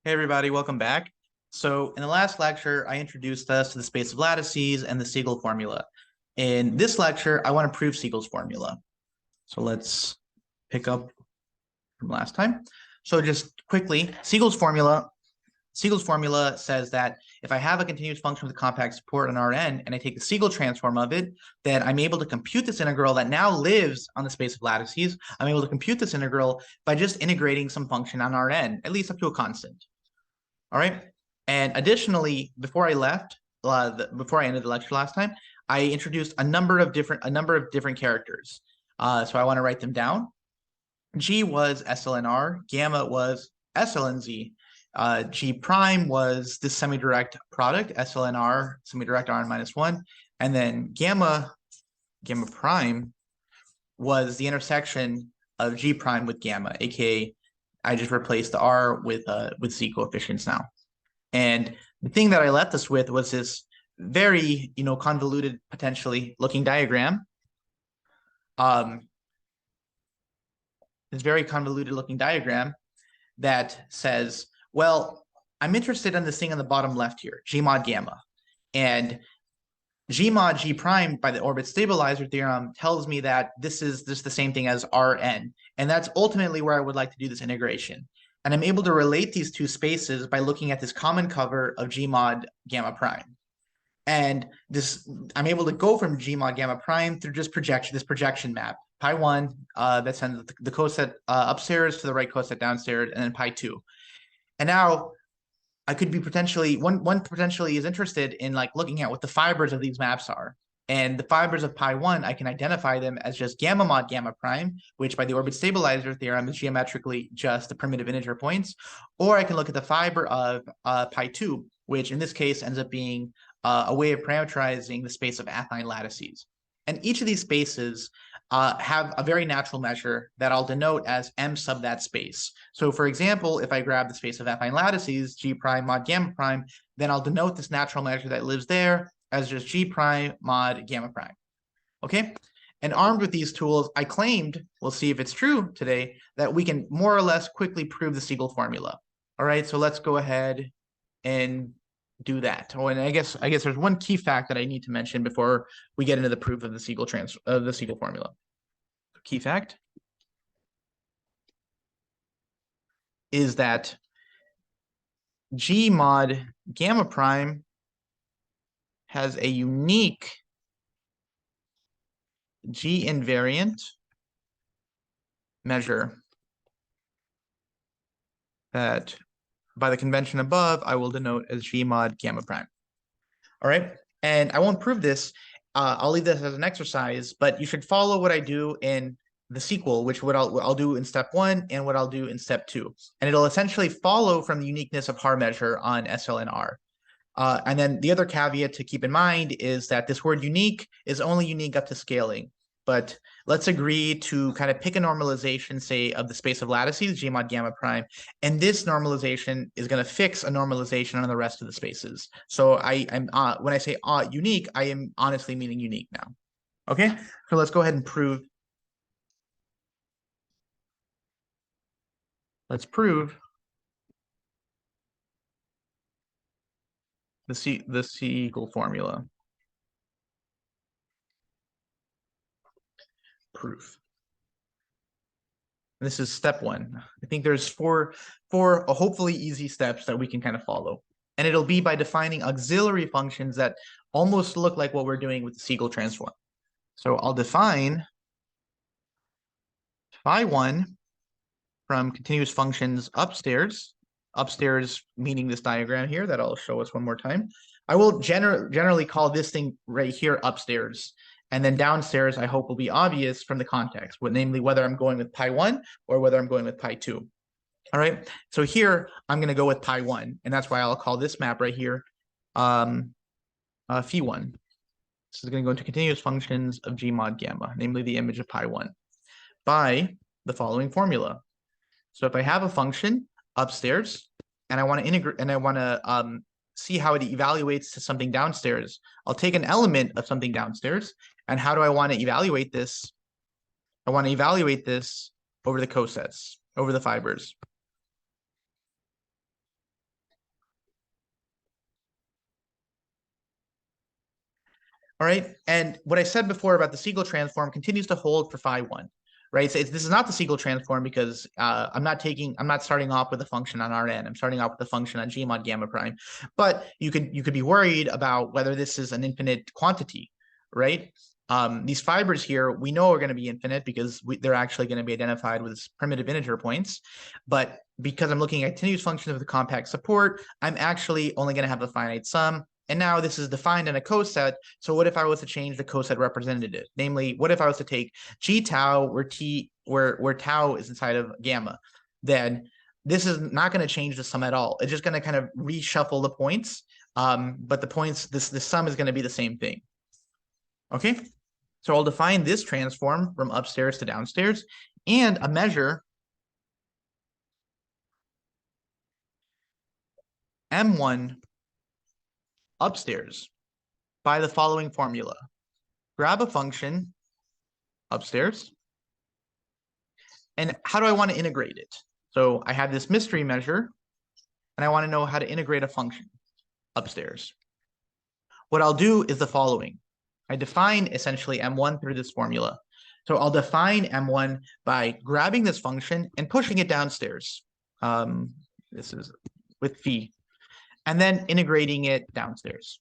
Hey everybody, welcome back. So in the last lecture, I introduced us to the space of lattices and the Siegel formula. In this lecture, I want to prove Siegel's formula. So let's pick up from last time. So just quickly, Siegel's formula says that if I have a continuous function with a compact support on Rn and I take the Siegel transform of it, then I'm able to compute this integral that now lives on the space of lattices. I'm able to compute this integral by just integrating some function on Rn, at least up to a constant. All right. And additionally, before I left, before I ended the lecture last time, I introduced a number of different characters. So I want to write them down. G was SLNR, gamma was SLNZ, G prime was this semidirect product, SLNR, semidirect Rn minus one, and then gamma prime was the intersection of G prime with gamma, aka I just replaced the R with Z coefficients now. And the thing that I left us with was this very, convoluted, potentially looking diagram. This very convoluted looking diagram that says, well, I'm interested in this thing on the bottom left here, G mod gamma. And G mod G prime by the orbit stabilizer theorem tells me that this is just the same thing as Rn. And that's ultimately where I would like to do this integration. And I'm able to relate these two spaces by looking at this common cover of G mod gamma prime. And I'm able to go from G mod gamma prime through just this projection map. Pi 1, that sends the coset upstairs to the right coset downstairs, and then pi 2. And now I could be one potentially is interested in like looking at what the fibers of these maps are. And the fibers of pi 1, I can identify them as just gamma mod gamma prime, which by the orbit stabilizer theorem is geometrically just the primitive integer points. Or I can look at the fiber of pi 2, which in this case ends up being a way of parameterizing the space of affine lattices. And each of these spaces have a very natural measure that I'll denote as M sub that space. So for example, if I grab the space of affine lattices, G prime mod gamma prime, then I'll denote this natural measure that lives there as just G prime mod gamma prime. Okay? And armed with these tools, I claimed, we'll see if it's true today, that we can more or less quickly prove the Siegel formula. All right, so let's go ahead and do that. Oh, and I guess there's one key fact that I need to mention before we get into the proof of the Siegel formula. Key fact is that G mod gamma prime has a unique G invariant measure that by the convention above, I will denote as G mod gamma prime. All right. And I won't prove this. I'll leave this as an exercise, but you should follow what I do in the sequel, which what I'll do in step 1 and what I'll do in step 2. And it'll essentially follow from the uniqueness of Haar measure on SLNR. And then the other caveat to keep in mind is that this word unique is only unique up to scaling. But let's agree to kind of pick a normalization, say, of the space of lattices, G mod gamma prime. And this normalization is going to fix a normalization on the rest of the spaces. So I'm when I say unique, I am honestly meaning unique now. Okay, so let's go ahead and prove. Let's prove the Siegel formula. Proof. This is step 1. I think there's four hopefully easy steps that we can kind of follow. And it'll be by defining auxiliary functions that almost look like what we're doing with the Siegel transform. So I'll define phi 1 from continuous functions upstairs meaning this diagram here that I'll show us one more time. I will generally call this thing right here upstairs. And then downstairs, I hope will be obvious from the context, namely whether I'm going with pi 1 or whether I'm going with pi 2. All right, so here I'm going to go with pi 1, and that's why I'll call this map right here phi 1. This is going to go into continuous functions of G mod gamma, namely the image of pi 1, by the following formula. So if I have a function upstairs and I want to integrate and I want to see how it evaluates to something downstairs, I'll take an element of something downstairs. And how do I want to evaluate this? I want to evaluate this over the cosets, over the fibers. All right. And what I said before about the Siegel transform continues to hold for phi one, right? So this is not the Siegel transform because I'm not starting off with a function on Rn. I'm starting off with a function on G mod gamma prime. But you could be worried about whether this is an infinite quantity, right? These fibers here, we know are going to be infinite because they're actually going to be identified with primitive integer points. But because I'm looking at continuous functions of the compact support, I'm actually only going to have a finite sum. And now this is defined in a coset. So what if I was to change the coset representative? Namely, what if I was to take G tau where tau is inside of gamma? Then this is not going to change the sum at all. It's just going to kind of reshuffle the points. But the points, the sum is going to be the same thing. Okay, so I'll define this transform from upstairs to downstairs and a measure M1 upstairs by the following formula. Grab a function upstairs. And how do I want to integrate it? So I have this mystery measure, and I want to know how to integrate a function upstairs. What I'll do is the following. I define essentially M1 through this formula. So I'll define M1 by grabbing this function and pushing it downstairs. This is with phi, and then integrating it downstairs.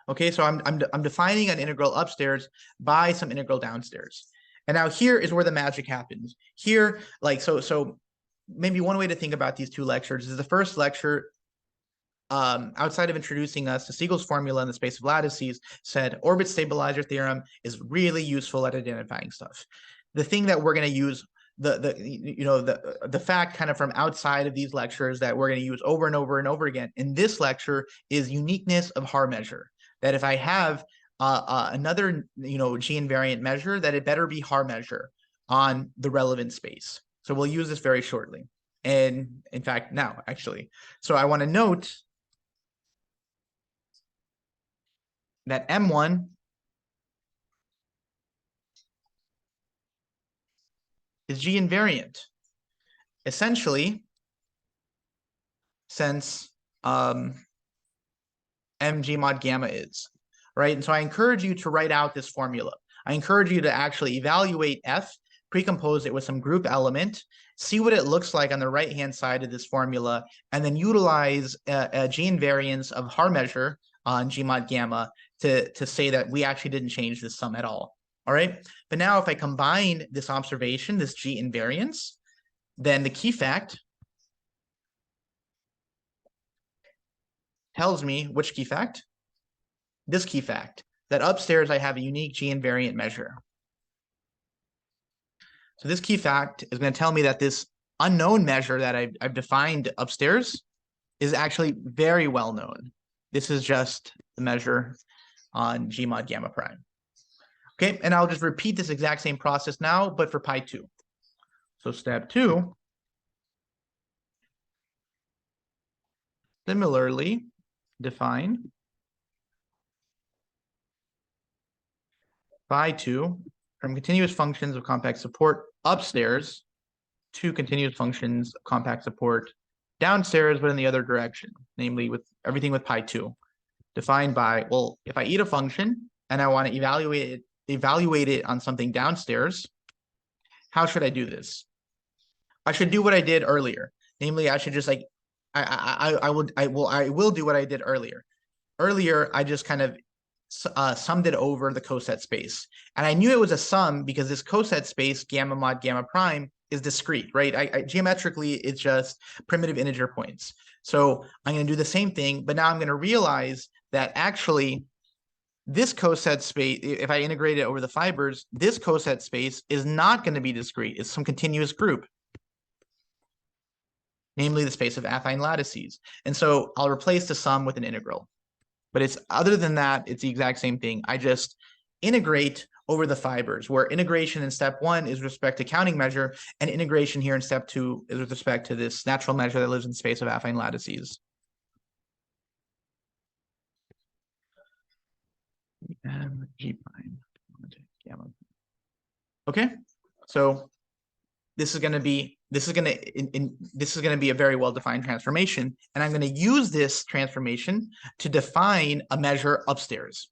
Okay, so I'm defining an integral upstairs by some integral downstairs. And now here is where the magic happens. Here, like, so maybe one way to think about these two lectures is the first lecture, outside of introducing us to Siegel's formula in the space of lattices, said orbit stabilizer theorem is really useful at identifying stuff. The thing that we're going to use, the fact kind of from outside of these lectures that we're going to use over and over and over again in this lecture is uniqueness of Haar measure. That if I have another, G invariant measure, that it better be Haar measure on the relevant space. So we'll use this very shortly. And in fact, now actually. So I want to note that M1 is G invariant. Essentially, since mg mod gamma is, right? And so I encourage you to write out this formula. I encourage you to actually evaluate F, precompose it with some group element, see what it looks like on the right-hand side of this formula, and then utilize a G invariance of Haar measure on G mod gamma to say that we actually didn't change this sum at all. All right. But now if I combine this observation, this G invariance, then the key fact tells me which key fact? This key fact, that upstairs I have a unique G invariant measure. So this key fact is going to tell me that this unknown measure that I've defined upstairs is actually very well known. This is just the measure on G mod gamma prime. Okay, and I'll just repeat this exact same process now, but for pi 2. So step 2, similarly define phi 2 from continuous functions of compact support upstairs to continuous functions of compact support downstairs, but in the other direction, namely with everything with pi 2, defined by, well, if I eat a function and I want to evaluate it on something downstairs, how should I do this? I should do what I did earlier. Namely, I should just like, I will do what I did earlier. Earlier, I just kind of summed it over the coset space. And I knew it was a sum because this coset space, gamma mod gamma prime, is discrete, right? Geometrically, it's just primitive integer points. So I'm going to do the same thing, but now I'm going to realize that actually this coset space, if I integrate it over the fibers, this coset space is not going to be discrete. It's some continuous group, namely the space of affine lattices. And so I'll replace the sum with an integral. But it's other than that, it's the exact same thing. I just integrate over the fibers, where integration in step 1 is with respect to counting measure, and integration here in step 2 is with respect to this natural measure that lives in space of affine lattices. G prime, gamma. Okay, so this is going to be a very well-defined transformation, and I'm going to use this transformation to define a measure upstairs.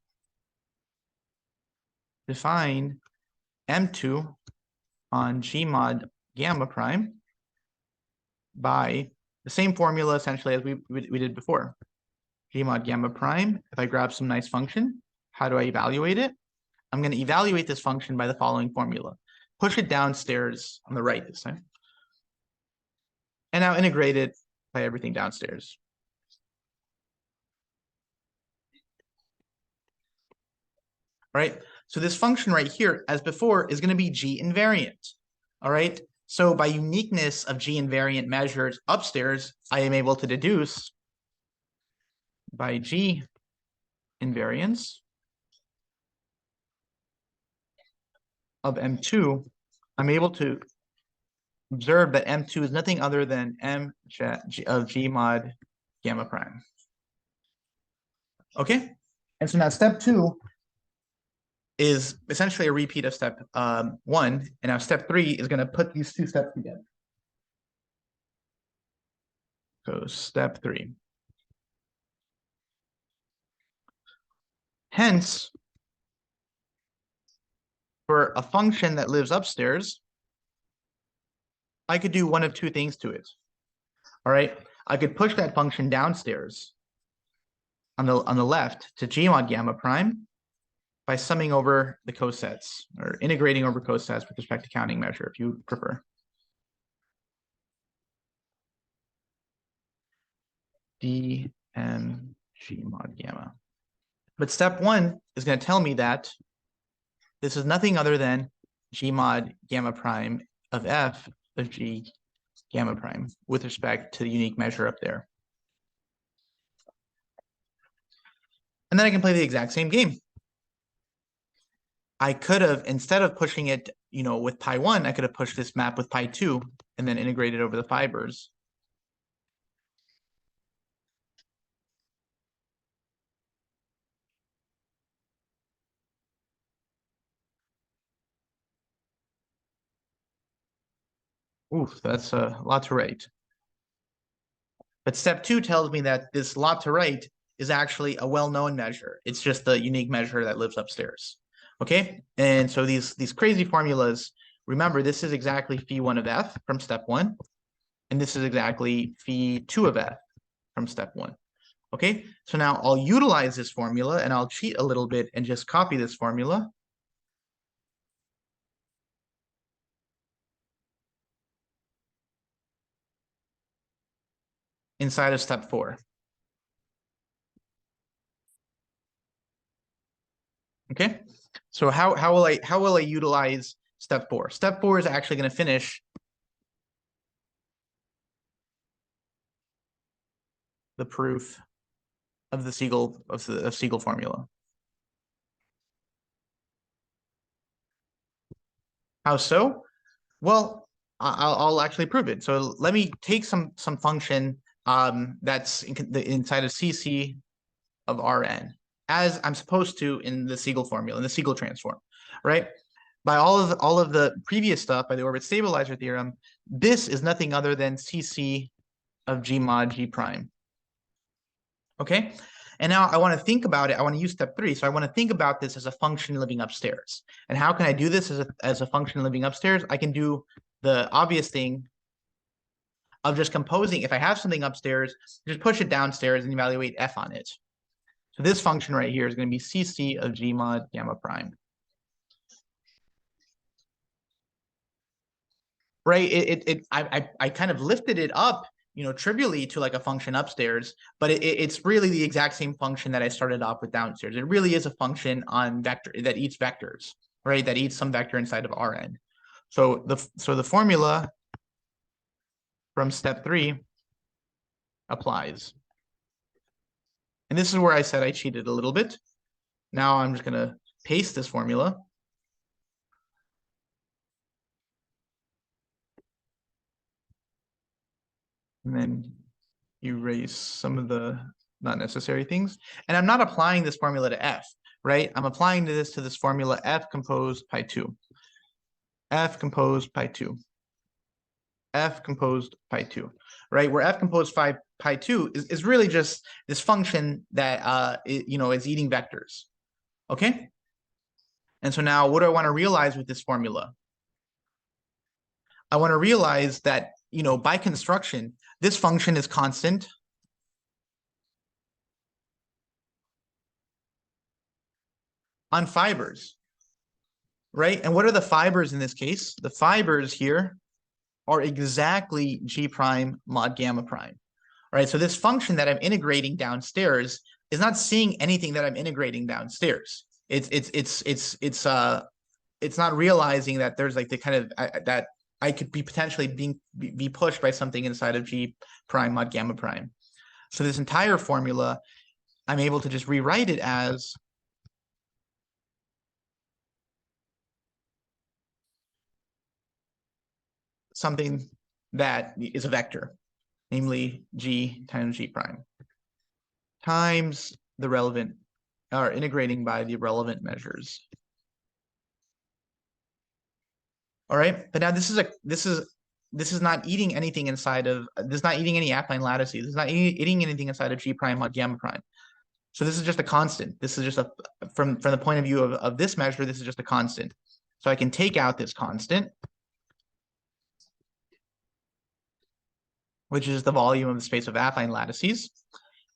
Define M2 on G mod gamma prime by the same formula essentially as we did before. G mod gamma prime, if I grab some nice function, how do I evaluate it? I'm going to evaluate this function by the following formula. Push it downstairs on the right this time. And now integrate it by everything downstairs. All right, so this function right here, as before, is going to be G invariant. All right, so by uniqueness of G invariant measures upstairs, I am able to deduce by G invariance of M2, I'm able to observe that M2 is nothing other than M of G mod gamma prime. Okay, and so now step 2 is essentially a repeat of step 1, and now step 3 is going to put these two steps together. So step 3. Hence, for a function that lives upstairs, I could do one of two things to it. All right, I could push that function downstairs on the left to G mod gamma prime by summing over the cosets or integrating over cosets with respect to counting measure, if you prefer. dm G mod gamma. But step 1 is going to tell me that this is nothing other than G mod gamma prime of f of G gamma prime with respect to the unique measure up there. And then I can play the exact same game. I could have, instead of pushing it, with pi 1, I could have pushed this map with pi 2 and then integrated over the fibers. Oof, that's a lot to write. But step 2 tells me that this lot to write is actually a well-known measure. It's just the unique measure that lives upstairs. Okay, and so these crazy formulas, remember, this is exactly phi1 of f from step 1, and this is exactly phi2 of f from step 1. Okay, so now I'll utilize this formula and I'll cheat a little bit and just copy this formula. Inside of step 4. Okay, so how will I utilize step 4? Step 4 is actually going to finish the proof of the Siegel of Siegel formula. How so? Well, I'll actually prove it. So let me take some function that's inside of CC of Rn, as I'm supposed to in the Siegel formula, in the Siegel transform, right? By all of the previous stuff, by the orbit stabilizer theorem, this is nothing other than CC of G mod G prime. Okay, and now I want to think about it. I want to use step 3. So I want to think about this as a function living upstairs. And how can I do this as a function living upstairs? I can do the obvious thing of just composing. If I have something upstairs, just push it downstairs and evaluate f on it. So this function right here is going to be CC of G mod gamma prime. Right? I kind of lifted it up, trivially to like a function upstairs, but it's really the exact same function that I started off with downstairs. It really is a function on vector that eats vectors, right? That eats some vector inside of Rn. So the formula from step 3 applies. And this is where I said I cheated a little bit. Now I'm just going to paste this formula. And then erase some of the not necessary things. And I'm not applying this formula to f, right? I'm applying this to this formula f composed pi 2. F composed pi 2. f composed pi 2, right? Where f composed pi 2 is really just this function that is eating vectors. Okay? And so now what do I want to realize with this formula? I want to realize that, by construction, this function is constant on fibers, right? And what are the fibers in this case? The fibers here are exactly G prime mod gamma prime, right? So this function that I'm integrating downstairs is not seeing anything that I'm integrating downstairs. It's not realizing that there's like the kind of that I could be potentially be pushed by something inside of G prime mod gamma prime. So this entire formula, I'm able to just rewrite it as something that is a vector, namely G times G prime, times the relevant, or integrating by the relevant measures. All right, but now this is not eating anything inside of, this is not eating any affine lattices. This is not eating anything inside of G prime mod gamma prime. So this is just a constant. This is just from the point of view of this measure, this is just a constant. So I can take out this constant, which is the volume of the space of affine lattices.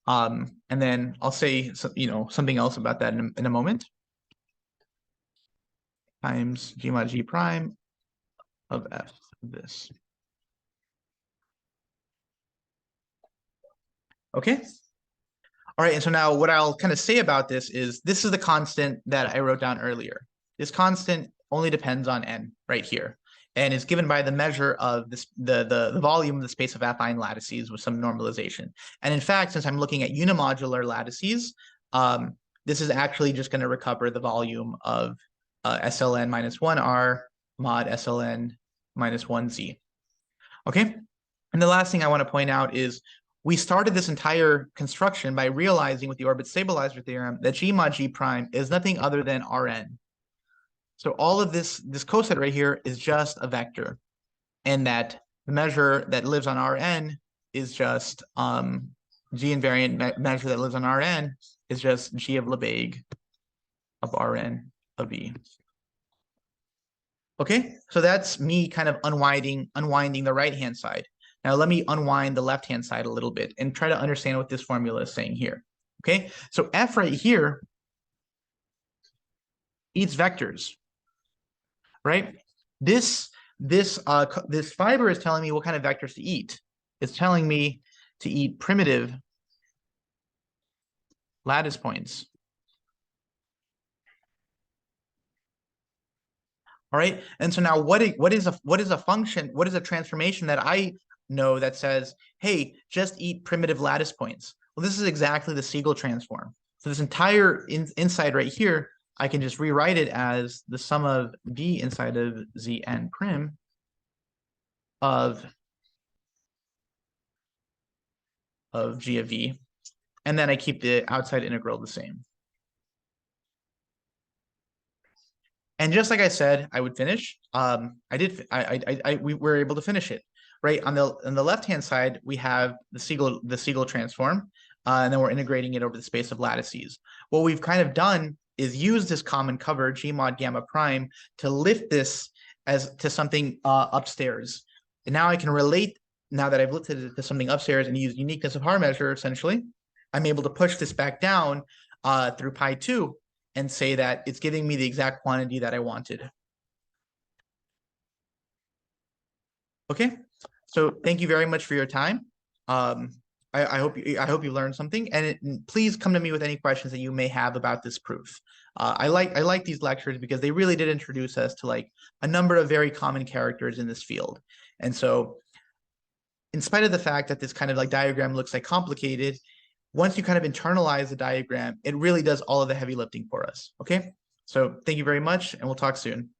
And then I'll say something else about that in a moment. Times G mod G prime of f of this. Okay. All right, and so now what I'll kind of say about this is the constant that I wrote down earlier. This constant only depends on n right here, and is given by the measure of this, the volume of the space of affine lattices with some normalization. And in fact, since I'm looking at unimodular lattices, this is actually just going to recover the volume of SLN minus 1R mod SLN minus 1Z. Okay, and the last thing I want to point out is we started this entire construction by realizing with the orbit stabilizer theorem that G mod G prime is nothing other than Rn. So all of this coset right here is just a vector, and that the measure that lives on Rn is just G invariant measure that lives on Rn is just G of Lebesgue of Rn of E. Okay, so that's me kind of unwinding the right-hand side. Now let me unwind the left-hand side a little bit and try to understand what this formula is saying here. Okay, so F right here eats vectors, right? This fiber is telling me what kind of vectors to eat. It's telling me to eat primitive lattice points. All right, and so now what is a function? What is a transformation that I know that says, hey, just eat primitive lattice points? Well, this is exactly the Siegel transform. So this entire inside right here, I can just rewrite it as the sum of V inside of Zn prim of G of V, and then I keep the outside integral the same. And just like I said, I would finish. We were able to finish it. Right on the left-hand side, we have the Siegel transform, and then we're integrating it over the space of lattices. What we've kind of done is use this common cover G mod gamma prime to lift this as to something upstairs. And now I can relate, now that I've lifted it to something upstairs and use uniqueness of Haar measure, essentially, I'm able to push this back down through pi 2 and say that it's giving me the exact quantity that I wanted. Okay. So thank you very much for your time. I hope you learned something, and please come to me with any questions that you may have about this proof. I like these lectures because they really did introduce us to like a number of very common characters in this field. And so in spite of the fact that this kind of like diagram looks like complicated, once you kind of internalize the diagram, it really does all of the heavy lifting for us. Okay. So thank you very much, and we'll talk soon.